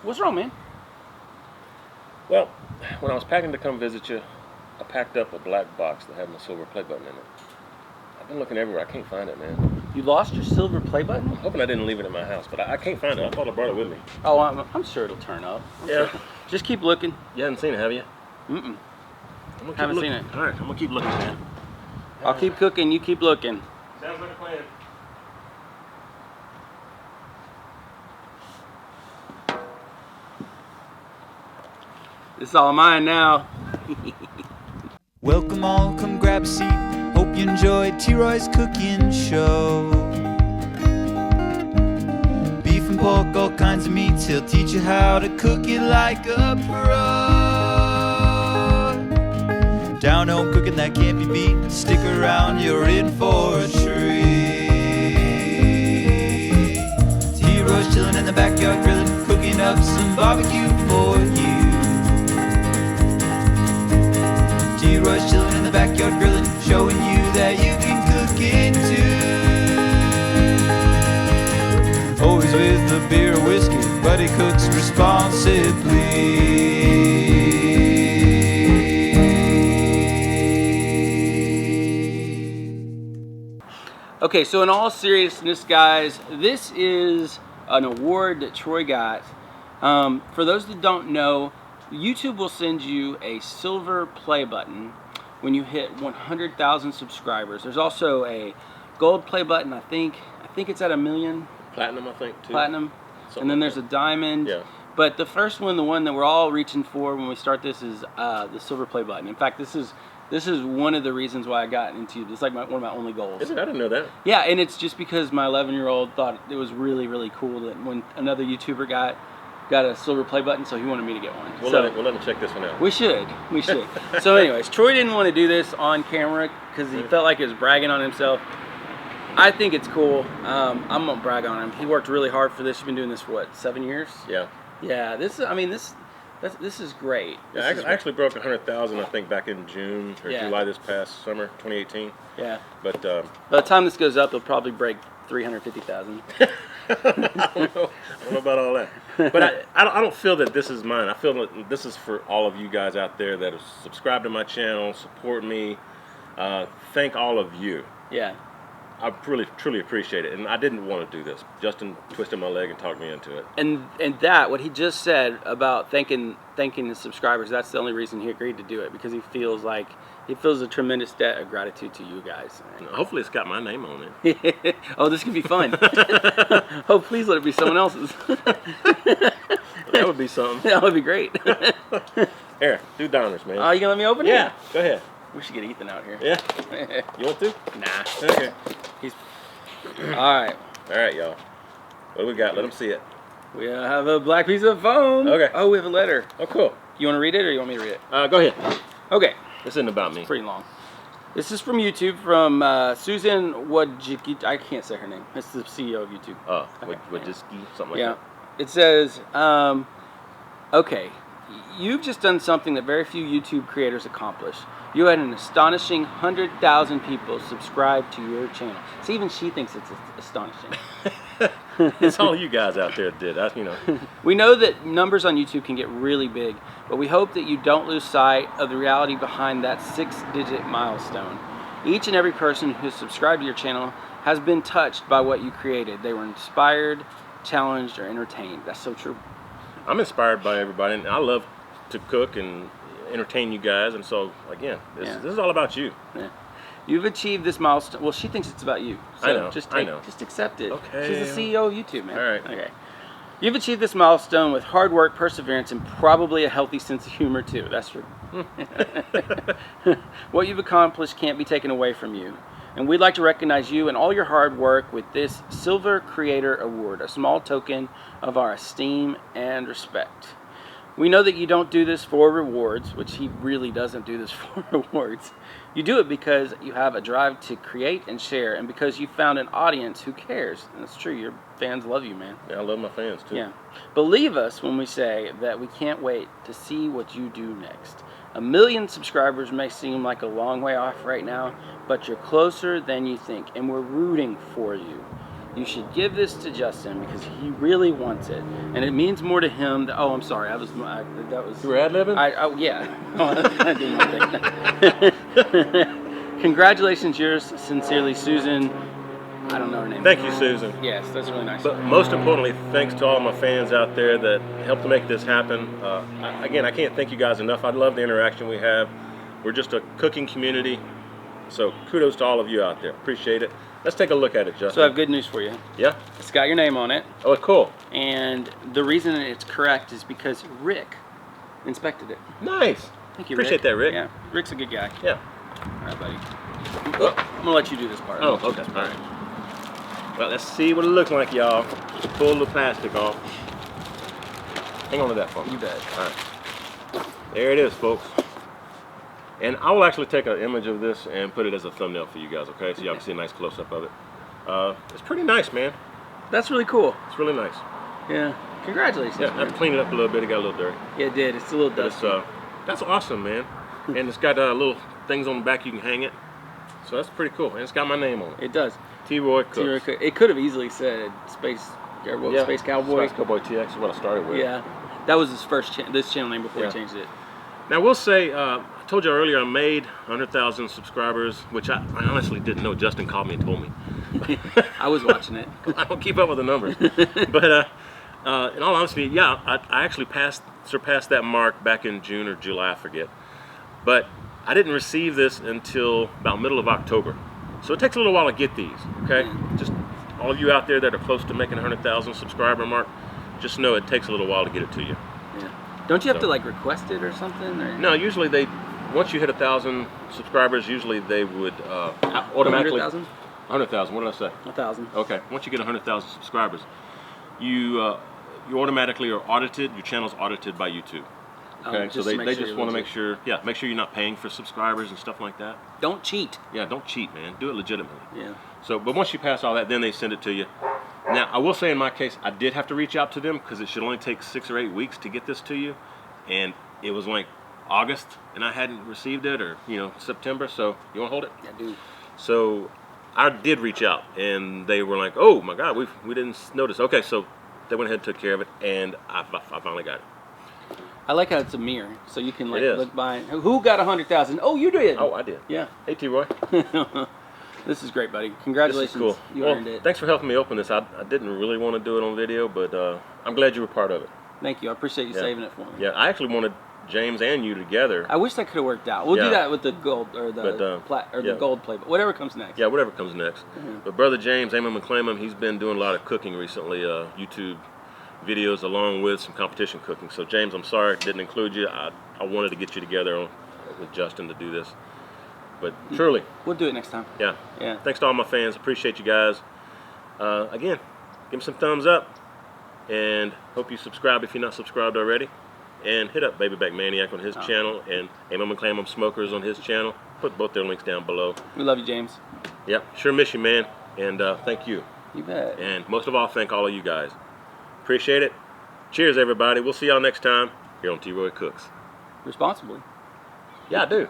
What's wrong, man? Well, when I was packing to come visit you, I packed up a black box that had my silver play button in it. I've been looking everywhere. I can't find it, man. You lost your silver play button? I'm hoping I didn't leave it at my house, but I can't find it. I thought I brought it with me. Oh, I'm sure it'll turn up. Yeah. Just keep looking. You haven't seen it, have you? Mm-mm. Haven't seen it. All right, I'm going to keep looking, man. I'll keep cooking, you keep looking. Sounds like a plan. This is all mine now. Welcome all, come grab a seat. Hope you enjoyed T-Roy's cooking show. Beef and pork, all kinds of meats. He'll teach you how to cook it like a pro. Down home cooking that can't be beat. Stick around, you're in for a treat. T-Roy's chilling in the backyard grilling, cooking up some barbecue for you. T-Roy's chilling in the backyard grilling, showing you that you can cook it too. Always with a beer or whiskey, but he cooks responsibly. Okay, so in all seriousness, guys, this is an award that Troy got. For those that don't know, YouTube will send you a silver play button when you hit 100,000 subscribers. There's also a gold play button. I think it's at 1 million. Platinum, I think, too. Platinum. Something And then like there's a diamond. Yeah. But the first one, the one that we're all reaching for when we start this, is the silver play button. In fact, this is one of the reasons why I got into it. It's like one of my only goals. Is it? I didn't know that. Yeah, and it's just because my 11-year-old thought it was really, really cool that when another YouTuber got a silver play button, so he wanted me to get one. We'll let him check this one out. We should. So anyways, Troy didn't want to do this on camera because he felt like he was bragging on himself. I think it's cool. I'm gonna brag on him. He worked really hard for this. You've been doing this for what, 7 years? Yeah. Yeah. This is great. Yeah, I actually broke 100,000, I think, back in June or July this past summer, 2018. Yeah. But by the time this goes up, it'll probably break 350,000. I don't know about all that. But I don't feel that this is mine. I feel that this is for all of you guys out there that have subscribed to my channel, support me. Thank all of you. Yeah. I really, truly appreciate it. And I didn't want to do this. Justin twisted my leg and talked me into it. And that, what he just said about thanking his subscribers, that's the only reason he agreed to do it, because he feels a tremendous debt of gratitude to you guys. Hopefully it's got my name on it. Oh, this could be fun. Oh, please let it be someone else's. That would be something. That would be great. Here, do Donner's, man. Oh, you gonna let me open it? Yeah, go ahead. We should get Ethan out here. Yeah. You want to? Nah. Okay. Alright. Alright, y'all. What do we got? Let them see it. We have a black piece of foam. Okay. Oh, we have a letter. Oh, cool. You want to read it or you want me to read it? Go ahead. Okay. This isn't about me. It's pretty long. This is from YouTube, from Susan Wojcicki. I can't say her name. It's the CEO of YouTube. Oh, Wojcicki, something like that. It says, okay, you've just done something that very few YouTube creators accomplish. You had an astonishing 100,000 people subscribe to your channel. So even she thinks it's astonishing. It's all you guys out there did. We know that numbers on YouTube can get really big, but we hope that you don't lose sight of the reality behind that 6-digit milestone. Each and every person who has subscribed to your channel has been touched by what you created. They were inspired, challenged, or entertained. That's so true. I'm inspired by everybody, and I love to cook and entertain you guys, and so again, this is all about you. Yeah. You've achieved this milestone. Well, she thinks it's about you. So I know. Just accept it. Okay. She's the CEO of YouTube, man. All right. Okay. You've achieved this milestone with hard work, perseverance, and probably a healthy sense of humor too. That's true. What you've accomplished can't be taken away from you. And we'd like to recognize you and all your hard work with this Silver Creator Award, a small token of our esteem and respect. We know that you don't do this for rewards, which he really doesn't do this for rewards. You do it because you have a drive to create and share, and because you found an audience who cares. And it's true, your fans love you, man. Yeah, I love my fans too. Yeah. Believe us when we say that we can't wait to see what you do next. 1 million subscribers may seem like a long way off right now, but you're closer than you think, and we're rooting for you. You should give this to Justin because he really wants it, and it means more to him. That, oh, I'm sorry. That was. You were ad-libbing? Oh yeah. I did my thing. Congratulations, yours sincerely, Susan. I don't know her name. Thank you, Susan. Yes, that's really nice. But most importantly, thanks to all my fans out there that helped to make this happen. Again, I can't thank you guys enough. I love the interaction we have. We're just a cooking community. So kudos to all of you out there. Appreciate it. Let's take a look at it, Justin. So I have good news for you. Yeah? It's got your name on it. Oh, cool. And the reason it's correct is because Rick inspected it. Nice. Thank you, Appreciate that, Rick. Yeah, Rick's a good guy. Yeah. All right, buddy. Oh, I'm going to let you do this part. Oh, okay. All right. Well, let's see what it looks like, y'all. Pull the plastic off. Hang on to that for me. You bet. All right. There it is, folks. And I will actually take an image of this and put it as a thumbnail for you guys, okay? So y'all can see a nice close-up of it. It's pretty nice, man. That's really cool. It's really nice. Yeah. Congratulations. Yeah, I have to clean it up a little bit. It got a little dirty. Yeah, it did. It's a little But dusty. that's awesome, man. And it's got little things on the back you can hang it. So that's pretty cool. And it's got my name on it. It does. T-Roy Cooks. T-Roy Cook. It could have easily said Space Cowboy. Space Cowboy TX is what I started with. Yeah. That was his first this channel name before Yeah. he changed it. Now, we'll say, I told you earlier I made 100,000 subscribers, which I honestly didn't know. Justin called me and told me. I was watching it. I don't keep up with the numbers. But in all honesty, yeah, I actually surpassed that mark back in June or July, I forget. But I didn't receive this until about middle of October. So it takes a little while to get these, okay? Just all of you out there that are close to making 100,000 subscriber mark, just know it takes a little while to get it to you. Yeah. Don't you have to like request it or something? Or? No, usually once you hit 1,000 subscribers, usually they would automatically. 100,000? 100,000. What did I say? 1,000. Okay. Once you get 100,000 subscribers, you automatically are audited. Your channel's audited by YouTube. Okay. So they just want to make sure. Yeah. Make sure you're not paying for subscribers and stuff like that. Don't cheat. Yeah. Don't cheat, man. Do it legitimately. Yeah. So, but once you pass all that, then they send it to you. Now, I will say in my case, I did have to reach out to them because it should only take 6 or 8 weeks to get this to you, and it was like August, and I hadn't received it, or September. So you want to hold it? Yeah, dude. So I did reach out, and they were like, "Oh my God, we didn't notice." Okay, so they went ahead and took care of it, and I finally got it. I like how it's a mirror, so you can like It is. look by. Who got 100,000? Oh, you did. Oh, I did. Yeah. Hey, T-Roy. This is great, buddy. This Congratulations. is cool. You Well, earned it. thanks for helping me open this. I didn't really want to do it on video, but I'm glad you were part of it. Thank you. I appreciate you Yeah. saving it for me. Yeah, I actually wanted James and you together. I wish that could have worked out. We'll do Yeah. that with the gold or the yeah. the gold plate, but whatever comes next. Yeah, whatever comes next. But Brother James, Amen McClaimham, he's been doing a lot of cooking recently, YouTube videos along with some competition cooking. So James, I'm sorry I didn't include you. I wanted to get you together with Justin to do this. But truly, We'll do it next time. yeah. Yeah. Thanks to all my fans. Appreciate you guys. Again, give me some thumbs up. And hope you subscribe if you're not subscribed already. And hit up Baby Back Maniac on his channel and Amen McClaimham Smokers on his channel. Put both their links down below. We love you, James. Yep, sure miss you, man. And thank you. You bet. And most of all, thank all of you guys. Appreciate it. Cheers, everybody. We'll see y'all next time here on T-Roy Cooks. Responsibly. Yeah, I do.